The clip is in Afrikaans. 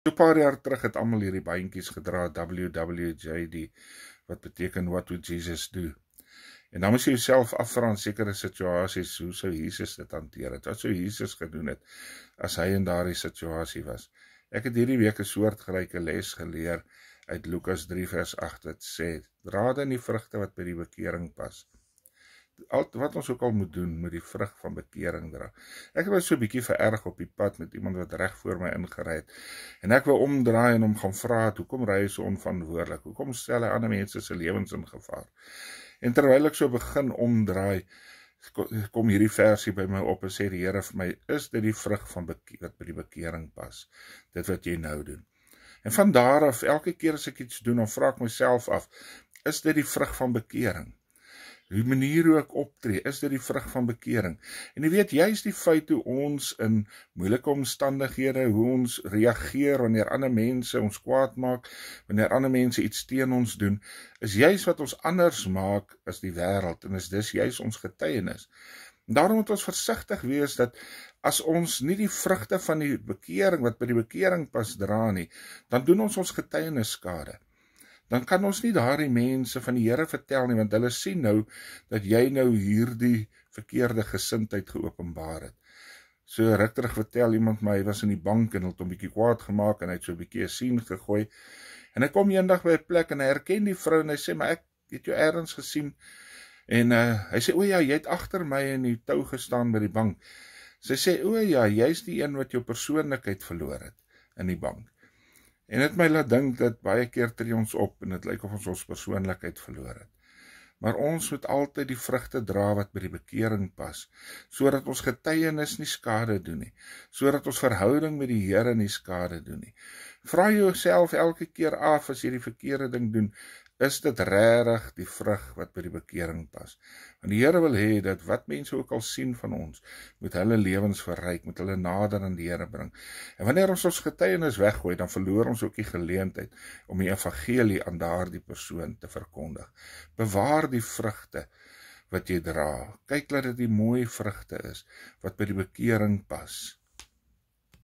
So 'n paar jaar terug het almal hierdie bandjies gedra, WWJD, wat beteken What Would Jesus Do? En dan moet jy jouself afvra in sekere situasies, hoe sou Jesus dit hanteer het? Wat sou Jesus gedoen het as hy in daardie situasie was? Ek het hierdie week 'n soortgelyke les geleer uit Lukas 3 vers 8 wat sê, dra dan die vrugte wat by die bekering pas. Wat ons ook al moet doen, moet die vrug van bekering dra. Ek was so 'n bietjie vererg op die pad met iemand wat reg voor my ingery het. En ek wou omdraai en hom gaan vra, hoekom ry hy so onverantwoordelik? Hoekom stel hy ander mense se lewens in gevaar? En terwyl ek so begin omdraai, kom hierdie versie by my op en sê die Here vir my, is dit die vrug van wat by die bekering pas? Dit wat jy nou doen. En van daar af, elke keer as ek iets doen, dan vra ek myself af, is dit die vrug van bekering? Die manier hoe ek optree, is dit die vrug van bekering? En jy weet, juist die feit hoe ons in moeilike omstandighede, hoe ons reageer wanneer ander mense ons kwaad maak, wanneer ander mense iets teen ons doen, is juist wat ons anders maak as die wêreld, en is dis juist ons getuienis. Daarom moet ons versigtig wees dat as ons nie die vrugte van die bekering, wat by die bekering pas dra nie, dan doen ons getuienis skade. Dan kan ons nie daardie mense van die Here vertel nie, want hulle sien nou, dat jy nou hierdie verkeerde gesindheid geopenbaar het. So ruk terug vertel iemand my, hy was in die bank en het hom bietjie kwaad gemaak, en hy het so 'n bietjie 'n sien gegooi, en hy kom eendag by 'n plek, en hy herken die vrou, en hy sê, maar ek het jou ergens gesien, en hy sê, o ja, jy het agter my in die tou gestaan by die bank. Sy sê, o ja, jy's die een wat jou persoonlikheid verloor het, in die bank. En het my laat dink dat baie keer tree ons op en dit lyk of ons persoonlikheid verloor het. Maar ons moet altyd die vrugte dra wat by die bekering pas, sodat ons getuienis nie skade doen nie, sodat ons verhouding met die Here nie skade doen nie. Vra jouself elke keer af as jy die verkeerde ding doen, is dit regtig die vrug wat by die bekering pas? Want die Here wil hê dat wat mense ook al sien van ons, moet hulle lewens verryk, moet hulle nader aan die Here bring. En wanneer ons getuienis weggooi, dan verloor ons ook die geleentheid om die evangelie aan daardie persoon te verkondig. Bewaar die vrugte wat jy dra. Kyk dat dit die mooi vrugte is, wat by die bekering pas.